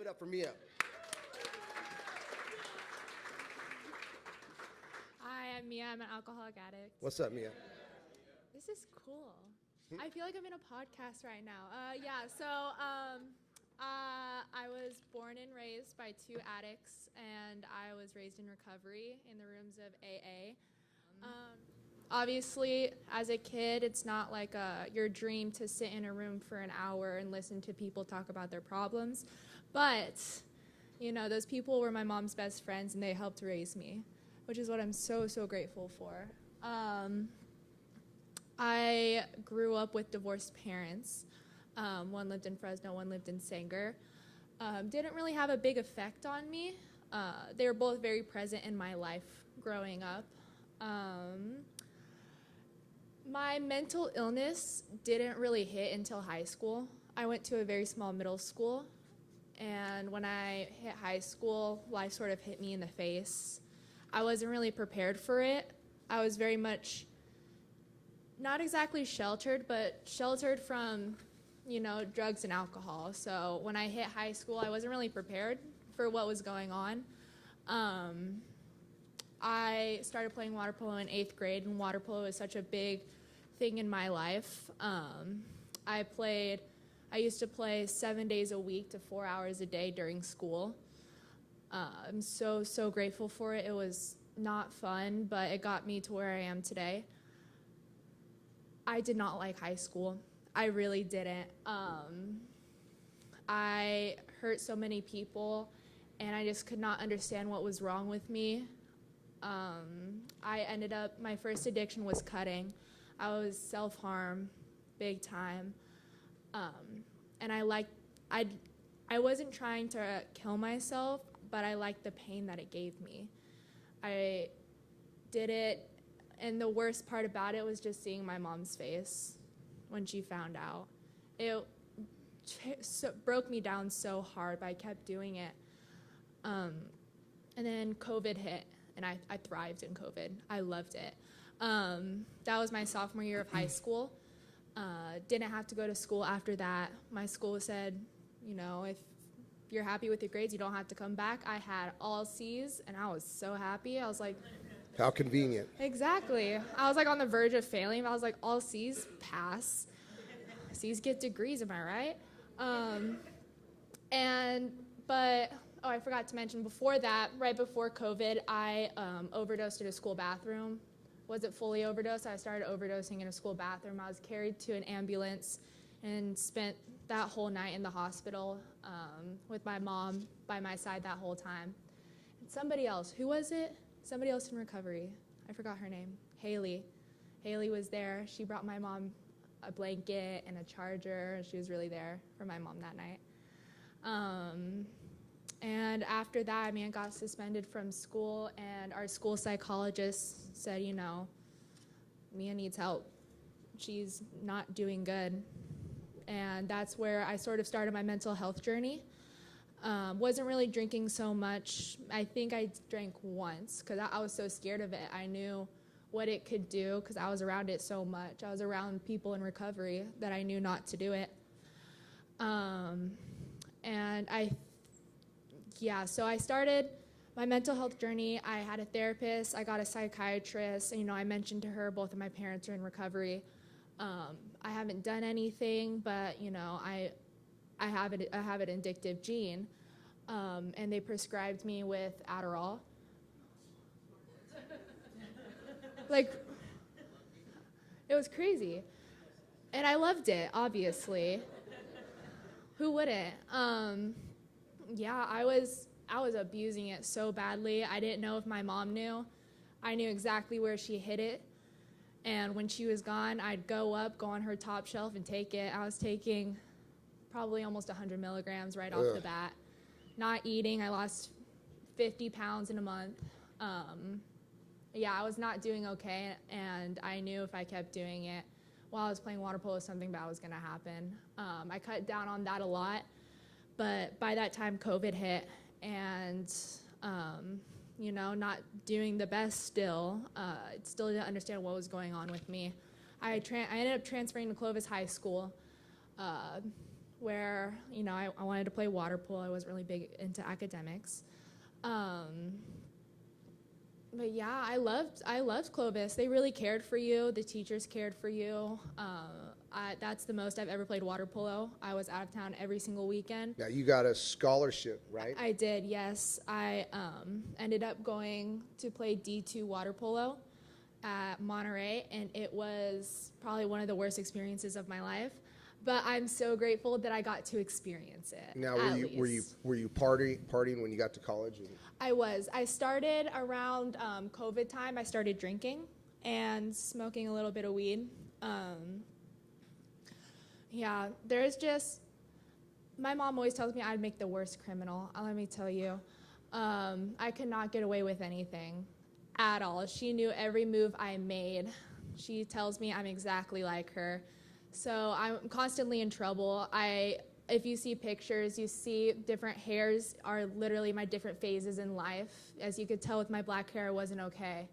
up for Mia. Hi, I'm Mia. I'm an alcoholic addict. What's up, Mia? This is cool. I feel like I'm in a podcast right now. I was born and raised by two addicts, and I was raised in recovery in the rooms of AA. Obviously, as a kid, it's not like your dream to sit in a room for an hour and listen to people talk about their problems. But, those people were my mom's best friends, and they helped raise me, which is what I'm so, so grateful for. I grew up with divorced parents. One lived in Fresno, one lived in Sanger. Didn't really have a big effect on me. They were both very present in my life growing up. My mental illness didn't really hit until high school. I went to a very small middle school, and when I hit high school, life sort of hit me in the face. I wasn't really prepared for it. I was very much not exactly sheltered, but sheltered from, drugs and alcohol. So when I hit high school, I wasn't really prepared for what was going on. I started playing water polo in 8th grade, and water polo is such a big thing in my life. I used to play 7 days a week to 4 hours a day during school. I'm so, so grateful for it. It was not fun, but it got me to where I am today. I did not like high school. I really didn't. I hurt so many people, and I just could not understand what was wrong with me. My first addiction was cutting. I was self-harm, big time. And I wasn't trying to kill myself, but I liked the pain that it gave me. I did it, and the worst part about it was just seeing my mom's face when she found out. It broke me down so hard, but I kept doing it. And then COVID hit, and I thrived in COVID. I loved it. That was my sophomore year of high school. Didn't have to go to school after that. My school said, if you're happy with your grades, you don't have to come back. I had all C's, and I was so happy. I was like, how convenient. Exactly. I was like on the verge of failing, but I was like, all C's pass. C's get degrees, am I right? I forgot to mention before that, right before COVID, I overdosed in a school bathroom. Wasn't fully overdosed. I started overdosing in a school bathroom. I was carried to an ambulance and spent that whole night in the hospital with my mom by my side that whole time. And somebody else, who was it? Somebody else in recovery. I forgot her name. Haley. Haley was there. She brought my mom a blanket and a charger. She was really there for my mom that night. And after that, I got suspended from school, and our school psychologist said, Mia needs help. She's not doing good. And that's where I sort of started my mental health journey. Wasn't really drinking so much. I think I drank once because I was so scared of it. I knew what it could do because I was around it so much. I was around people in recovery that I knew not to do it. So I started my mental health journey. I had a therapist. I got a psychiatrist. And, I mentioned to her both of my parents are in recovery. I haven't done anything, but, I have an addictive gene. And they prescribed me with Adderall. It was crazy. And I loved it, obviously. Who wouldn't? I was abusing it so badly. I didn't know if my mom knew. I knew exactly where she hid it. And when she was gone, I'd go on her top shelf and take it. I was taking probably almost 100 milligrams right off the bat. Not eating. I lost 50 pounds in a month. I was not doing okay, and I knew if I kept doing it while I was playing water polo, something bad was going to happen. I cut down on that a lot, but by that time, COVID hit, and, not doing the best still. Still didn't understand what was going on with me. I ended up transferring to Clovis High School. where, I wanted to play water polo. I wasn't really big into academics. But yeah, I loved Clovis. They really cared for you. The teachers cared for you. That's the most I've ever played water polo. I was out of town every single weekend. Now, you got a scholarship, right? I did, yes. I ended up going to play D2 water polo at Monterey, and it was probably one of the worst experiences of my life. But I'm so grateful that I got to experience it. Now, were you partying when you got to college? I was. I started around COVID time. I started drinking and smoking a little bit of weed. Yeah, there's just, my mom always tells me I'd make the worst criminal. Let me tell you, I could not get away with anything at all. She knew every move I made. She tells me I'm exactly like her. So I'm constantly in trouble. If you see pictures, you see different hairs are literally my different phases in life. As you could tell with my black hair, I wasn't okay.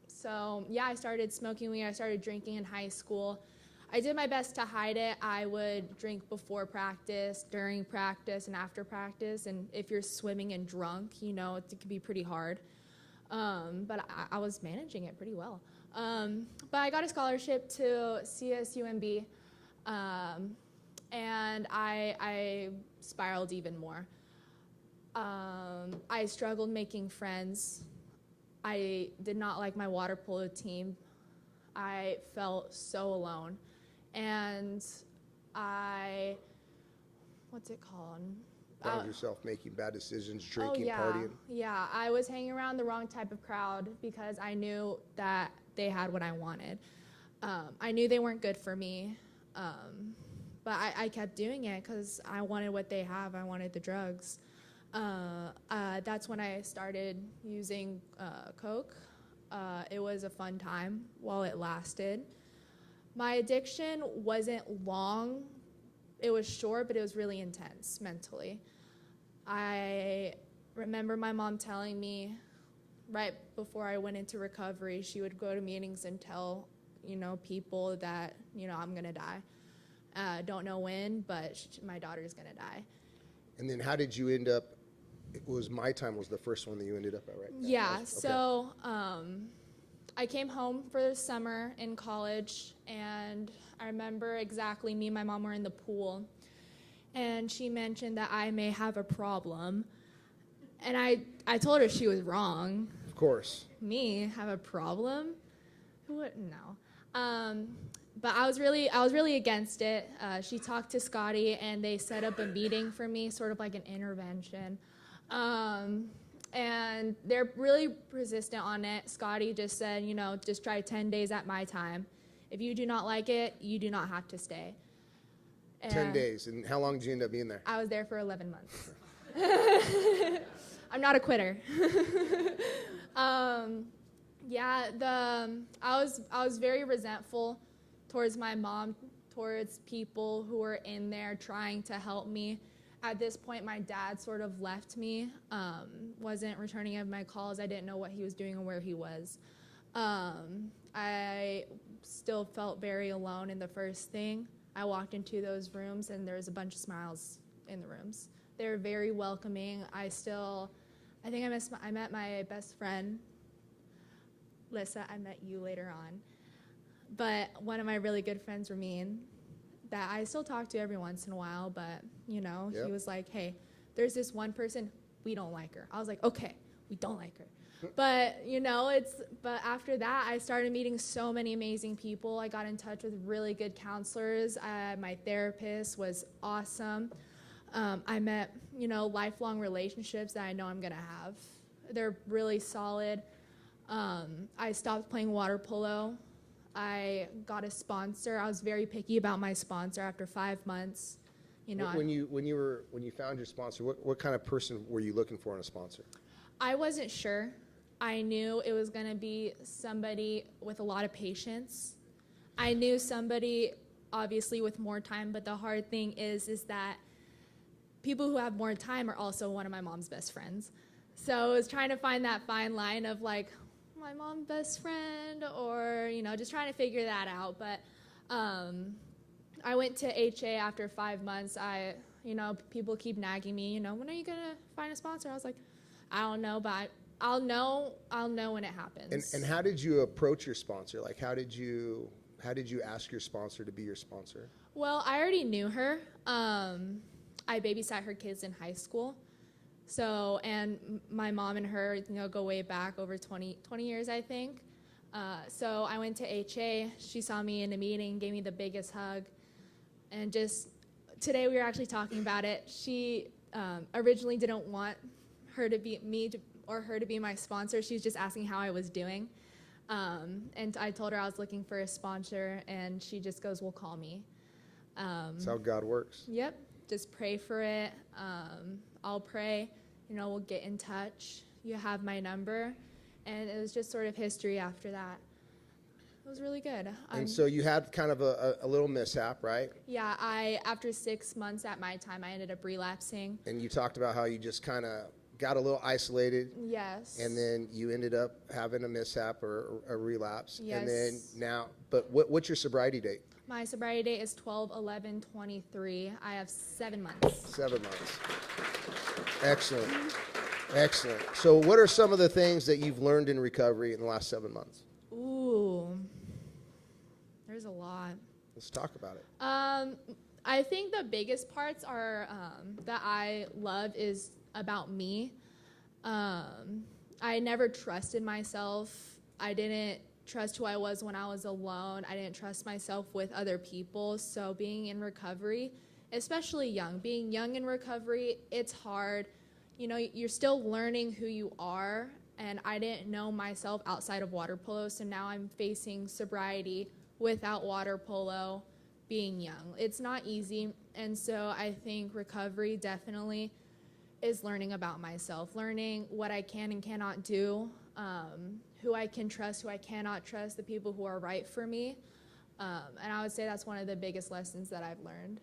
So yeah, I started smoking weed. I started drinking in high school. I did my best to hide it. I would drink before practice, during practice, and after practice. And if you're swimming and drunk, it can be pretty hard. But I was managing it pretty well. But I got a scholarship to CSUMB, and I spiraled even more. I struggled making friends. I did not like my water polo team. I felt so alone. And what's it called? Found yourself making bad decisions, drinking, partying? Yeah, I was hanging around the wrong type of crowd because I knew that they had what I wanted. I knew they weren't good for me, but I kept doing it because I wanted what they have. I wanted the drugs. That's when I started using coke. It was a fun time while it lasted. My addiction wasn't long. It was short, but it was really intense mentally. I remember my mom telling me right before I went into recovery, she would go to meetings and tell, people that, I'm going to die. Don't know when, but my daughter's going to die. And then how did you end up, it was My Time was the first one that you ended up at, right? Yeah, so I came home for the summer in college, and I remember exactly me and my mom were in the pool, and she mentioned that I may have a problem, and I told her she was wrong. Of course. Me have a problem? Who would? No. But I was really against it. She talked to Scotty, and they set up a meeting for me, sort of like an intervention. And they're really persistent on it. Scotty just said, just try 10 days at My Time. If you do not like it, you do not have to stay. And 10 days. And how long did you end up being there? I was there for 11 months. I'm not a quitter. Yeah, I was very resentful towards my mom, towards people who were in there trying to help me. At this point, my dad sort of left me, wasn't returning any of my calls. I didn't know what he was doing or where he was. I still felt very alone in the first thing. I walked into those rooms, and there was a bunch of smiles in the rooms. They were very welcoming. I think I met my best friend, Lissa. I met you later on. But one of my really good friends, Ramin, that I still talk to every once in a while, but, He was like, hey, there's this one person, we don't like her. I was like, okay, we don't like her. But, but after that, I started meeting so many amazing people. I got in touch with really good counselors. My therapist was awesome. I met, lifelong relationships that I know I'm going to have. They're really solid. I stopped playing water polo. I got a sponsor. I was very picky about my sponsor after 5 months. When you found your sponsor, what kind of person were you looking for in a sponsor? I wasn't sure. I knew it was going to be somebody with a lot of patience. I knew somebody obviously with more time, but the hard thing is that people who have more time are also one of my mom's best friends. So I was trying to find that fine line of like, my mom's best friend, or just trying to figure that out. But I went to HA after 5 months. People keep nagging me, when are you going to find a sponsor? I was like, I don't know, but I'll know when it happens. And how did you approach your sponsor? Like, how did you ask your sponsor to be your sponsor? Well, I already knew her. I babysat her kids in high school. So, and my mom and her, go way back over 20 years, I think. So I went to HA. She saw me in a meeting, gave me the biggest hug. And just today we were actually talking about it. She originally didn't want her to be her to be my sponsor. She was just asking how I was doing. And I told her I was looking for a sponsor, and she just goes, well, call me. That's how God works. Yep. Just pray for it. I'll pray. We'll get in touch. You have my number. And it was just sort of history after that. It was really good. And so you had kind of a little mishap, right? Yeah, after 6 months at my time, I ended up relapsing. And you talked about how you just kind of got a little isolated. Yes. And then you ended up having a mishap or a relapse. Yes. And then now, but what's your sobriety date? My sobriety date is 12/11/23. I have 7 months. 7 months. Excellent. Excellent. So what are some of the things that you've learned in recovery in the last 7 months? Ooh, there's a lot. Let's talk about it. I think the biggest parts are that I love is about me. I never trusted myself. I didn't trust who I was when I was alone. I didn't trust myself with other people. So being in recovery, especially being young in recovery, it's hard. You're still learning who you are, and I didn't know myself outside of water polo, so now I'm facing sobriety without water polo, being young. It's not easy, and so I think recovery definitely is learning about myself, learning what I can and cannot do, who I can trust, who I cannot trust, the people who are right for me, and I would say that's one of the biggest lessons that I've learned.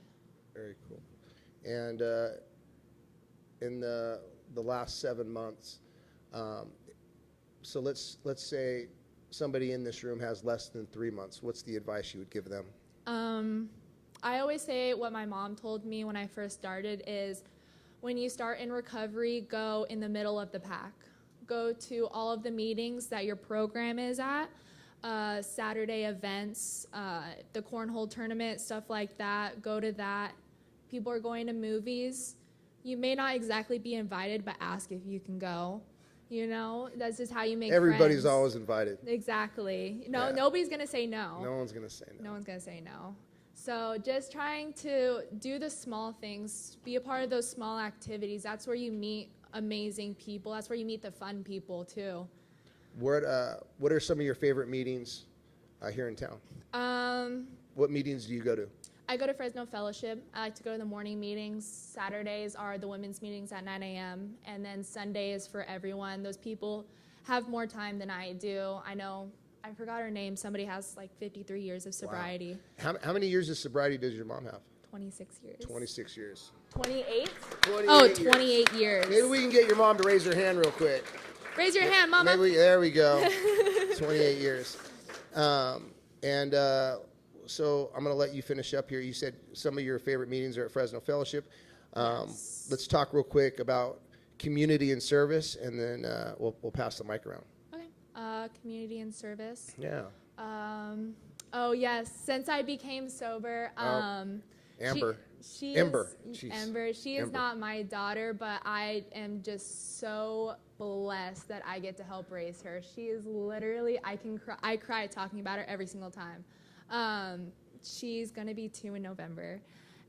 Very cool. And in the last 7 months, so let's say somebody in this room has less than 3 months. What's the advice you would give them? I always say what my mom told me when I first started is when you start in recovery, go in the middle of the pack. Go to all of the meetings that your program is at, Saturday events, the cornhole tournament, stuff like that. Go to that. People are going to movies. You may not exactly be invited, but ask if you can go. That's just how you make Everybody's friends. always invited. Exactly. Yeah. Nobody's going to say no. No one's going to say no. No one's going to say no. So just trying to do the small things, be a part of those small activities. That's where you meet amazing people. That's where you meet the fun people, too. What are some of your favorite meetings here in town? What meetings do you go to? I go to Fresno Fellowship. I like to go to the morning meetings. Saturdays are the women's meetings at 9 a.m. And then Sunday is for everyone. Those people have more time than I do. I know, I forgot her name. Somebody has like 53 years of sobriety. Wow. How many years of sobriety does your mom have? 26 years. 26 years. 28? 28 oh, years. 28 years. Maybe we can get your mom to raise her hand real quick. Raise your hand, Mama. There we go. 28 years. So I'm going to let you finish up here. You said some of your favorite meetings are at Fresno Fellowship. Yes. Let's talk real quick about community and service, and then we'll pass the mic around. Okay. Community and service. Yeah. Oh, yes. Since I became sober, Amber. She Ember. Is, Ember. She is Ember. not my daughter, but I am just so blessed that I get to help raise her. She is literally, I cry talking about her every single time. She's going to be 2 in November,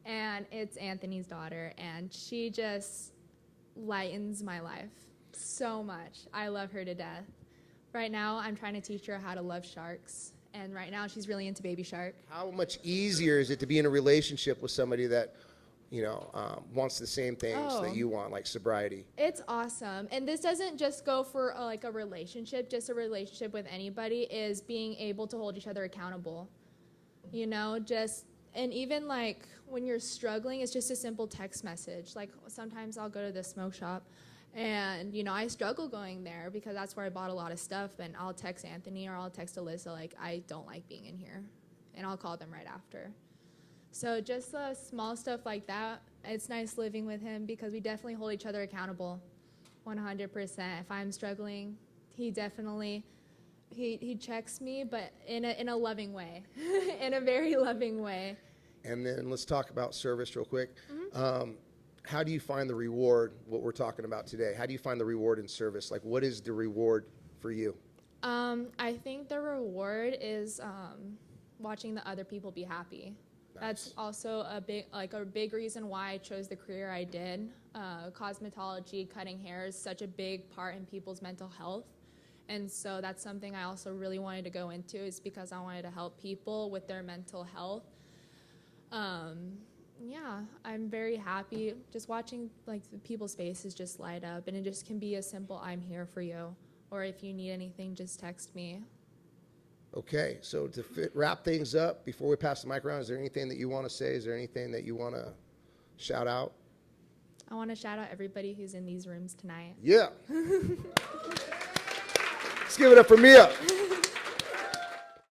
and it's Anthony's daughter, and she just lightens my life so much. I love her to death. Right now, I'm trying to teach her how to love sharks, and right now she's really into Baby Shark. How much easier is it to be in a relationship with somebody that, wants the same things that you want, like sobriety? It's awesome. And this doesn't just go for a relationship, just a relationship with anybody, is being able to hold each other accountable. And even like when you're struggling, it's just a simple text message. Like sometimes I'll go to the smoke shop and, I struggle going there because that's where I bought a lot of stuff, and I'll text Anthony or I'll text Alyssa, like, I don't like being in here, and I'll call them right after. So just the small stuff like that, it's nice living with him because we definitely hold each other accountable 100%. If I'm struggling, he definitely, he checks me, but in a loving way, in a very loving way. And then let's talk about service real quick. How do you find the reward, what we're talking about today? How do you find the reward in service? Like, what is the reward for you? I think the reward is watching the other people be happy. Nice. That's also a big reason why I chose the career I did. Cosmetology, cutting hair is such a big part in people's mental health. And so that's something I also really wanted to go into, is because I wanted to help people with their mental health. Yeah, I'm very happy just watching like the people's faces just light up, and it just can be a simple "I'm here for you," or if you need anything, just text me. Okay, so to wrap things up, before we pass the mic around, is there anything that you want to say? Is there anything that you want to shout out? I want to shout out everybody who's in these rooms tonight. Yeah. Let's give it up for Mia.